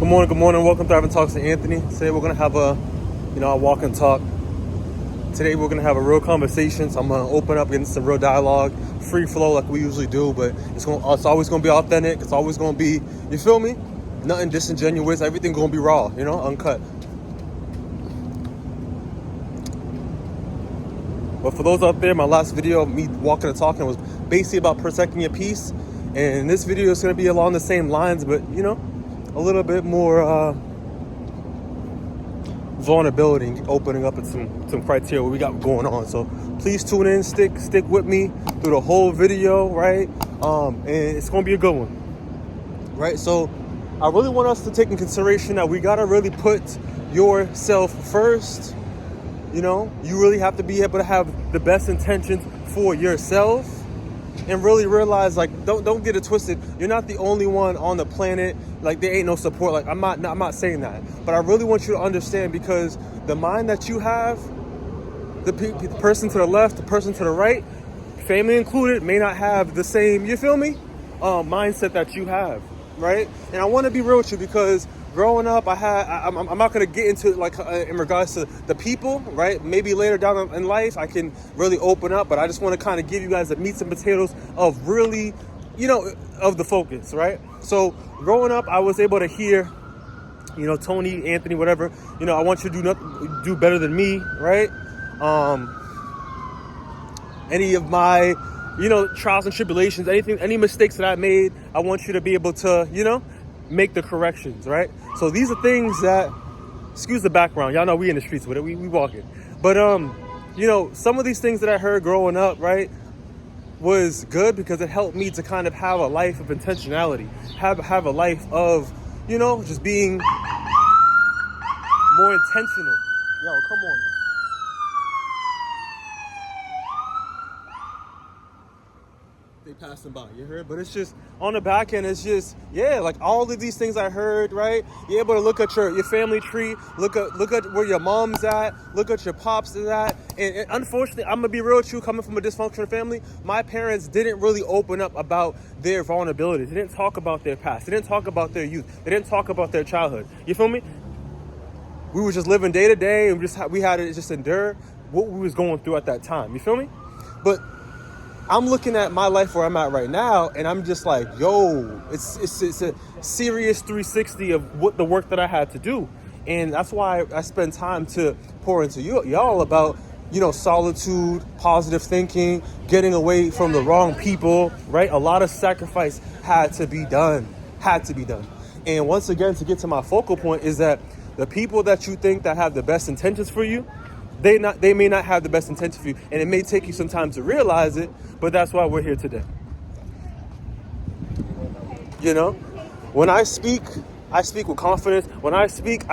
Good morning. Welcome to Having Talks with Anthony. Today we're gonna have a walk and talk. Today we're gonna have a real conversation. So I'm gonna open up into some real dialogue, free flow like we usually do. But it's always gonna be authentic. It's always gonna be, you feel me? Nothing disingenuous. Everything gonna be raw, uncut. But for those out there, my last video of me walking and talking was basically about protecting your peace. And this video is gonna be along the same lines, but a little bit more vulnerability, opening up at some criteria what we got going on. So please tune in, stick with me through the whole video, right? And it's gonna be a good one, right? So I really want us to take in consideration that we gotta really put yourself first. You really have to be able to have the best intentions for yourself. And really realize, don't get it twisted. You're not the only one on the planet. There ain't no support. I'm not saying that. But I really want you to understand, because the mind that you have, the person to the left, the person to the right, family included, may not have the same, you feel me, mindset that you have, right? And I want to be real with you, because growing up, I'm not going to get into in regards to the people, right? Maybe later down in life, I can really open up, but I just want to kind of give you guys the meats and potatoes of really, of the focus, right? So growing up, I was able to hear, Tony, Anthony, whatever, I want you to do better than me, right? Any of my, trials and tribulations, any mistakes that I made, I want you to be able to, make the corrections, right? So these are things that, excuse the background, y'all know we in the streets with it, we walking. But some of these things that I heard growing up, right, was good because it helped me to kind of have a life of intentionality, have a life of, just being more intentional. Yo, come on. They passing by, you heard? But it's just on the back end, it's just, all of these things I heard, right? You're able to look at your family tree, look at where your mom's at, look at your pops is at. And unfortunately, I'm gonna be real with you, coming from a dysfunctional family, my parents didn't really open up about their vulnerabilities. They didn't talk about their past. They didn't talk about their youth. They didn't talk about their childhood. You feel me? We were just living day to day, and we had to just endure what we was going through at that time. You feel me? But I'm looking at my life where I'm at right now, and I'm just like, yo, it's a serious 360 of what the work that I had to do. And that's why I spend time to pour into y'all about, solitude, positive thinking, getting away from the wrong people, right? A lot of sacrifice had to be done. And once again, to get to my focal point is that the people that you think that have the best intentions for you, they may not have the best intention for you, and it may take you some time to realize it, but that's why we're here today. When I speak with confidence. When I speak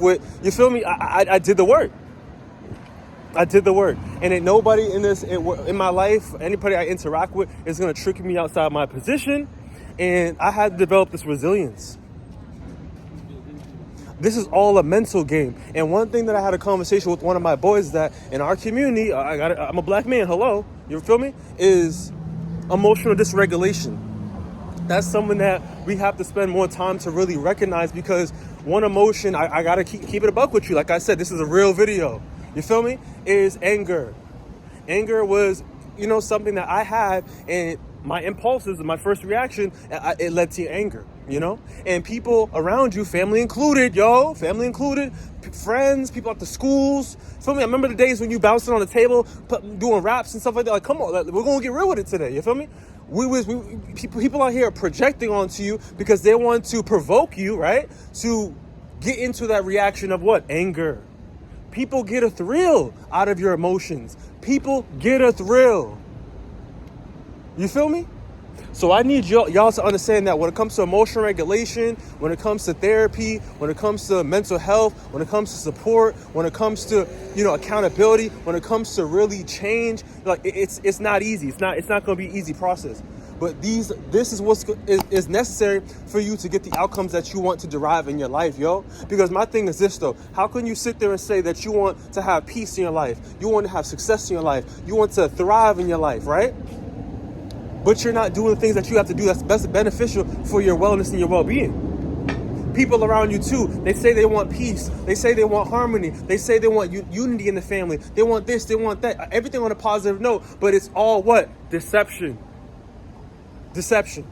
with, you feel me? I did the work. And ain't nobody in my life, anybody I interact with, is gonna trick me outside my position. And I had to develop this resilience. This is all a mental game. And one thing that I had a conversation with one of my boys is that in our community, I'm a black man, hello, you feel me, is emotional dysregulation. That's something that we have to spend more time to really recognize, because one emotion, I gotta keep it a buck with you. Like I said, this is a real video. You feel me? Is anger. Anger was, something that I had, and my impulses and my first reaction, it led to anger, and people around you, family included, friends, people at the schools. Feel me? I remember the days when you bouncing on the table, doing raps and stuff like that. Like, come on, we're gonna get real with it today. You feel me? People out here are projecting onto you because they want to provoke you, right? To get into that reaction of what? Anger. People get a thrill out of your emotions. People get a thrill. You feel me? So I need y'all to understand that when it comes to emotional regulation, when it comes to therapy, when it comes to mental health, when it comes to support, when it comes to, accountability, when it comes to really change, it's not easy. It's not going to be an easy process. But this is what is necessary for you to get the outcomes that you want to derive in your life, yo. Because my thing is this, though. How can you sit there and say that you want to have peace in your life? You want to have success in your life. You want to thrive in your life, right? But you're not doing the things that you have to do that's best beneficial for your wellness and your well-being. people around you too. They say they want peace. They say they want harmony. They say they want unity in the family. They want this, they want that. Everything on a positive note, but it's all what? Deception. Deception.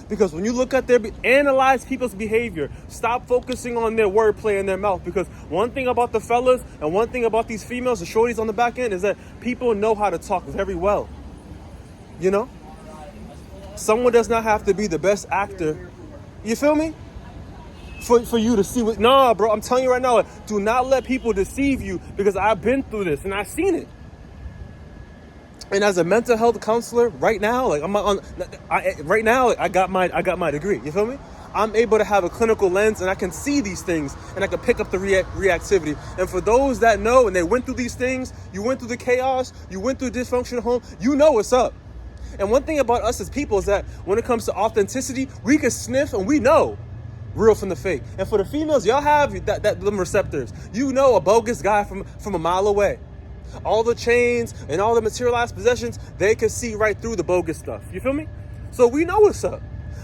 Because when you look at analyze people's behavior, stop focusing on their wordplay in their mouth. Because one thing about the fellas and one thing about these females, the shorties on the back end, is that people know how to talk very well. You know? Someone does not have to be the best actor. You feel me? For you to see what... Nah, bro, I'm telling you right now, do not let people deceive you, because I've been through this and I've seen it. And as a mental health counselor, right now, I got my degree. You feel me? I'm able to have a clinical lens, and I can see these things, and I can pick up the reactivity. And for those that know, and they went through these things, you went through the chaos, you went through a dysfunctional home, you know what's up. And one thing about us as people is that when it comes to authenticity, we can sniff and we know real from the fake. And for the females, y'all have them receptors. You know a bogus guy from a mile away. All the chains and all the materialized possessions, they can see right through the bogus stuff. You feel me? So we know what's up.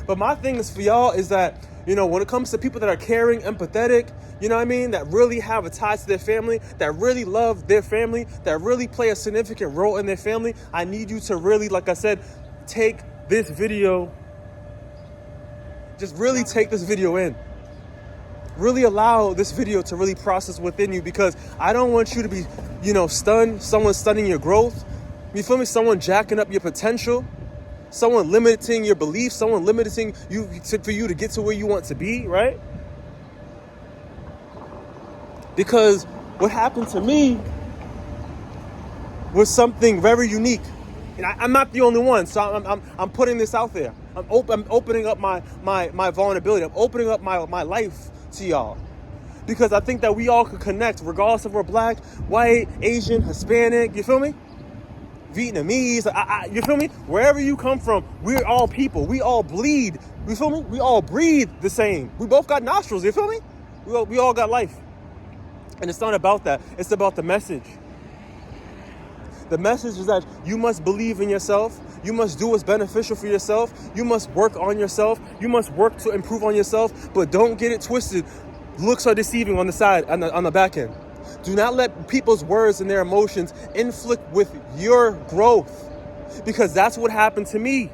But my thing is for y'all is that, you know, when it comes to people that are caring, empathetic, you know what I mean, that really have a tie to their family, that really love their family, that really play a significant role in their family, I need you to really, like I said, take this video, just really take this video in. Really allow this video to really process within you, because I don't want you to be, you know, stunned. Someone stunning your growth. You feel me? Someone jacking up your potential. Someone limiting your beliefs. Someone limiting you for you to get to where you want to be, right? Because what happened to me was something very unique. And I'm not the only one, so I'm putting this out there. I'm opening up my vulnerability. I'm opening up my life to y'all, because I think that we all can connect, regardless if we're black, white, Asian, Hispanic. You feel me? Vietnamese. You feel me? Wherever you come from, we're all people. We all bleed. You feel me? We all breathe the same. We both got nostrils. You feel me? We all got life, and it's not about that. It's about the message. The message is that you must believe in yourself. You must do what's beneficial for yourself. You must work on yourself. You must work to improve on yourself. But don't get it twisted. Looks are deceiving on the side, on the back end. Do not let people's words and their emotions inflict with your growth, because that's what happened to me.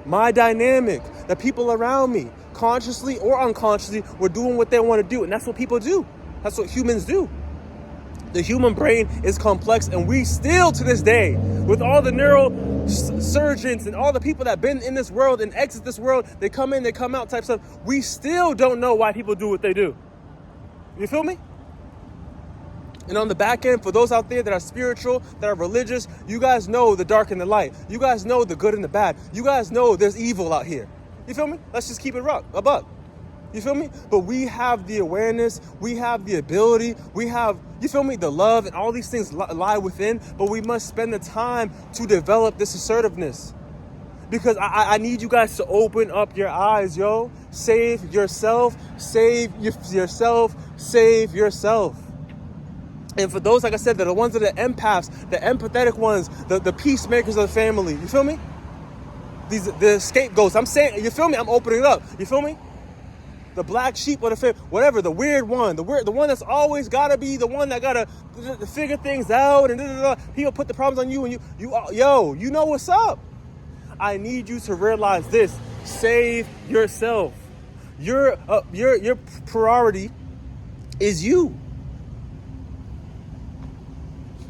My dynamic, the people around me, consciously or unconsciously, were doing what they want to do. And that's what people do. That's what humans do. The human brain is complex, and we still, to this day, with all the neurosurgeons and all the people that have been in this world and exit this world, they come in, they come out type stuff, we still don't know why people do what they do. You feel me? And on the back end, for those out there that are spiritual, that are religious, you guys know the dark and the light. You guys know the good and the bad. You guys know there's evil out here. You feel me? Let's just keep it a buck. You feel me? But we have the awareness, we have the ability, we have, you feel me, the love, and all these things lie within, but we must spend the time to develop this assertiveness. Because I need you guys to open up your eyes, yo. Save yourself, save yourself, save yourself. And for those, like I said, that are the ones that are empaths, the empathetic ones, the peacemakers of the family, you feel me? The scapegoats, I'm saying, you feel me? I'm opening it up, you feel me? The black sheep of the family, whatever, the weird one, the one that's always gotta be the one that gotta figure things out, and people put the problems on you, and you know what's up. I need you to realize this: save yourself. Your priority is you.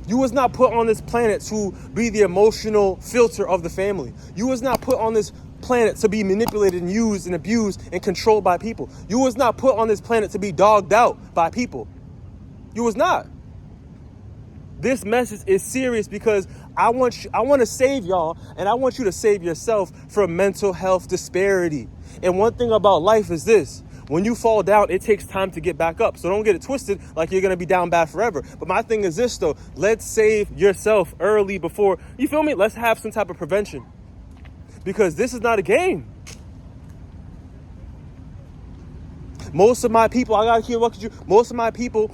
You was not put on this planet to be the emotional filter of the family. You was not put on this planet to be manipulated and used and abused and controlled by people. You was not put on this planet to be dogged out by people. You was not. This message is serious, because I want to save y'all, and I want you to save yourself from mental health disparity. And one thing about life is this: when you fall down, it takes time to get back up. So don't get it twisted like you're going to be down bad forever. But my thing is this, though: let's save yourself early before, you feel me? Let's have some type of prevention. Because this is not a game. Most of my people, I gotta keep looking at you, most of my people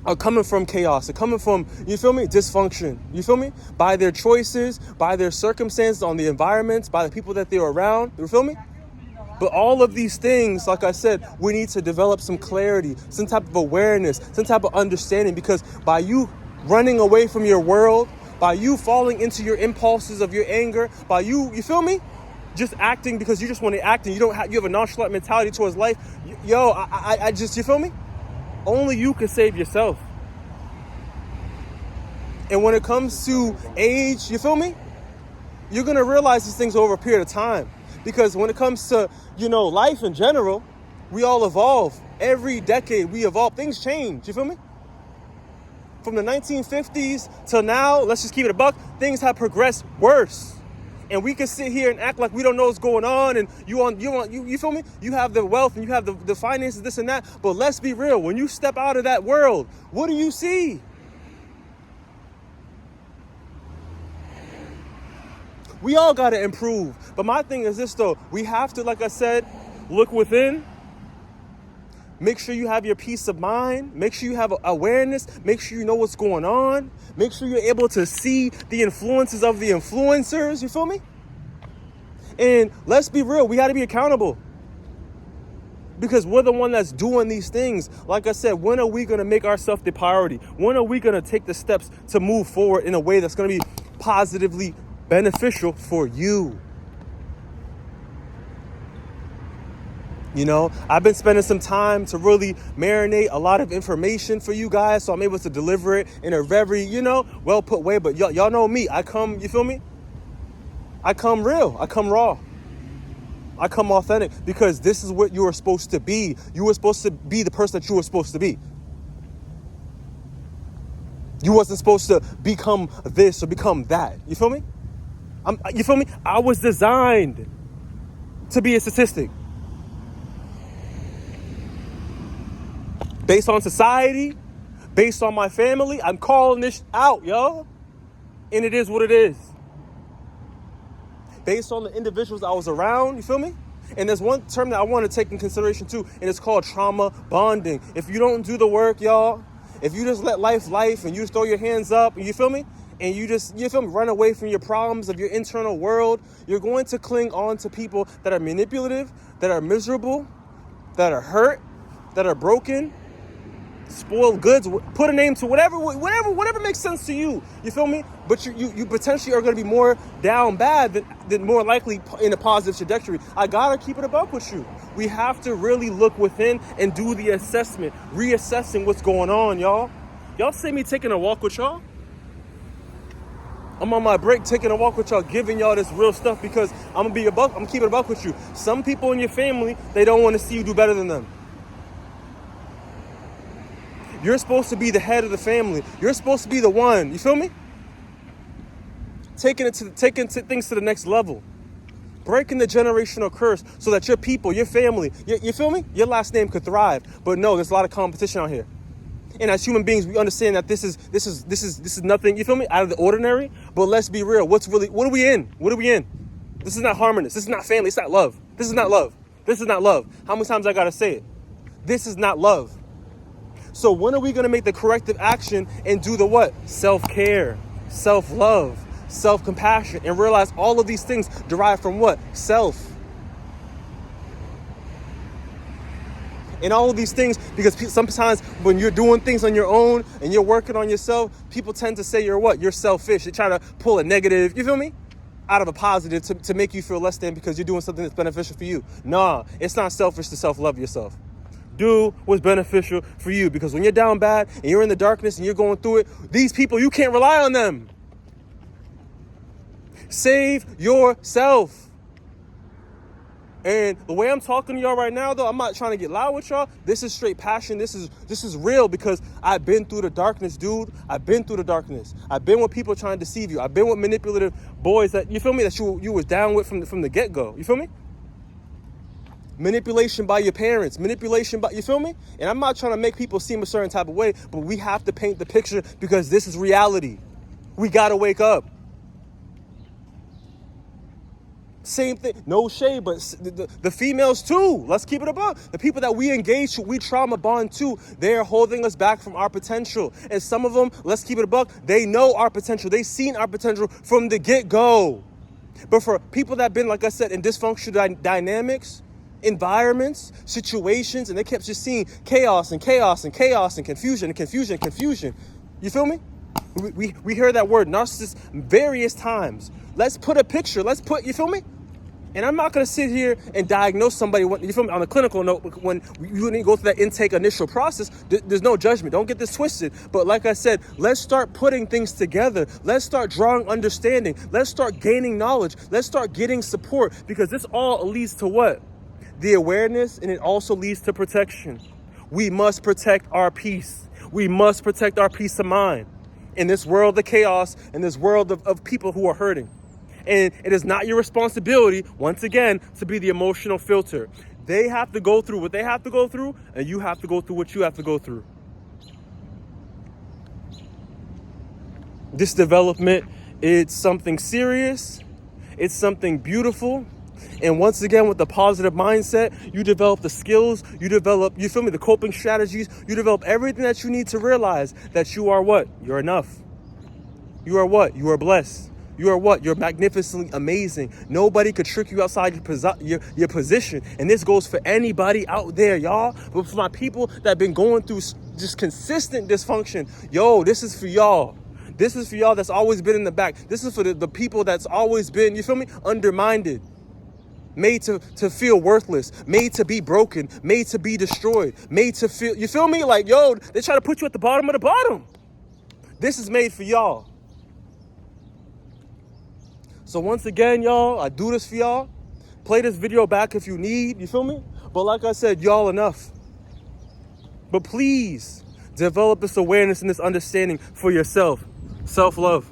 are coming from chaos. They're coming from, you feel me, dysfunction. You feel me? By their choices, by their circumstances, on the environments, by the people that they're around. You feel me? But all of these things, like I said, we need to develop some clarity, some type of awareness, some type of understanding, because by you running away from your world, by you falling into your impulses of your anger, by you feel me? Just acting because you just want to act and you have a nonchalant mentality towards life. I just, you feel me? Only you can save yourself. And when it comes to age, you feel me? You're going to realize these things over a period of time. Because when it comes to, life in general, we all evolve. Every decade we evolve. Things change. You feel me? From the 1950s till now, let's just keep it a buck, things have progressed worse. And we can sit here and act like we don't know what's going on, and you feel me? You have the wealth and you have the finances, this and that. But let's be real. When you step out of that world, what do you see? We all got to improve. But my thing is this, though. We have to, like I said, look within. Make sure you have your peace of mind. Make sure you have awareness. Make sure you know what's going on. Make sure you're able to see the influences of the influencers. You feel me? And let's be real. We got to be accountable. Because we're the one that's doing these things. Like I said, when are we going to make ourselves the priority? When are we going to take the steps to move forward in a way that's going to be positively beneficial for you? I've been spending some time to really marinate a lot of information for you guys, so I'm able to deliver it in a very, well put way. But y'all know me. I come, you feel me? I come real. I come raw. I come authentic, because this is what you were supposed to be. You were supposed to be the person that you were supposed to be. You wasn't supposed to become this or become that. You feel me? You feel me? I was designed to be a statistic. Based on society, based on my family, I'm calling this out, y'all. And it is what it is. Based on the individuals I was around, you feel me? And there's one term that I want to take in consideration too, and it's called trauma bonding. If you don't do the work, y'all, if you just let life and you just throw your hands up, you feel me? And you feel me, run away from your problems of your internal world, you're going to cling on to people that are manipulative, that are miserable, that are hurt, that are broken, spoiled goods, put a name to whatever makes sense to you. You feel me? But you potentially are going to be more down bad than more likely in a positive trajectory. I gotta keep it a buck with you. We have to really look within and do the assessment, reassessing what's going on, y'all. Y'all see me taking a walk with y'all? I'm on my break taking a walk with y'all, giving y'all this real stuff, because I'm keeping a buck with you. Some people in your family, they don't want to see you do better than them. You're supposed to be the head of the family. You're supposed to be the one. You feel me? Taking things to the next level. Breaking the generational curse so that your people, your family, you feel me? Your last name could thrive. But no, there's a lot of competition out here. And as human beings, we understand that this is nothing, you feel me, out of the ordinary. But let's be real. What are we in? What are we in? This is not harmonious. This is not family. It's not love. This is not love. This is not love. How many times I gotta say it? This is not love. So when are we gonna make the corrective action and do the what? Self-care, self-love, self-compassion, and realize all of these things derive from what? Self. And all of these things, because sometimes when you're doing things on your own and you're working on yourself, people tend to say you're what? You're selfish. They try to pull a negative, you feel me, out of a positive to make you feel less than because you're doing something that's beneficial for you. Nah, it's not selfish to self-love yourself. Do what's beneficial for you, because when you're down bad and you're in the darkness and you're going through it, these people, you can't rely on them. Save yourself. And the way I'm talking to y'all right now, though, I'm not trying to get loud with y'all. This is straight passion. This is real, because I've been through the darkness, dude. I've been through the darkness. I've been with people trying to deceive you. I've been with manipulative boys that, you feel me, that you was down with from the get-go. You feel me? Manipulation by your parents. Manipulation by, you feel me? And I'm not trying to make people seem a certain type of way, but we have to paint the picture, because this is reality. We got to wake up. Same thing, no shade, but the females too. Let's keep it above. The people that we engage to, we trauma bond to, they're holding us back from our potential. And some of them, let's keep it above, they know our potential. They've seen our potential from the get-go. But for people that have been, like I said, in dysfunctional dynamics, environments, situations, and they kept just seeing chaos and chaos and chaos and confusion and confusion and confusion. You feel me? We hear that word narcissist various times. Let's put a picture. You feel me? And I'm not going to sit here and diagnose somebody, you feel me, on a clinical note. When you didn't go through that intake initial process, there's no judgment. Don't get this twisted. But like I said, let's start putting things together. Let's start drawing understanding. Let's start gaining knowledge. Let's start getting support, because this all leads to what? The awareness, and it also leads to protection. We must protect our peace. We must protect our peace of mind in this world of chaos, in this world of people who are hurting. And it is not your responsibility, once again, to be the emotional filter. They have to go through what they have to go through, and you have to go through what you have to go through. This development, it's something serious. It's something beautiful. And once again, with the positive mindset, you develop the skills, you develop, you feel me, the coping strategies, you develop everything that you need to realize that you are what? You're enough. You are what? You are blessed. You are what? You're magnificently amazing. Nobody could trick you outside your position. And this goes for anybody out there, y'all. But for my people that have been going through just consistent dysfunction, yo, this is for y'all. This is for y'all that's always been in the back. This is for the people that's always been, you feel me, undermined. Made to feel worthless, made to be broken, made to be destroyed, made to feel, you feel me? Like, yo, they try to put you at the bottom of the bottom. This is made for y'all. So once again, y'all, I do this for y'all. Play this video back if you need, you feel me? But like I said, y'all enough. But please develop this awareness and this understanding for yourself. Self-love.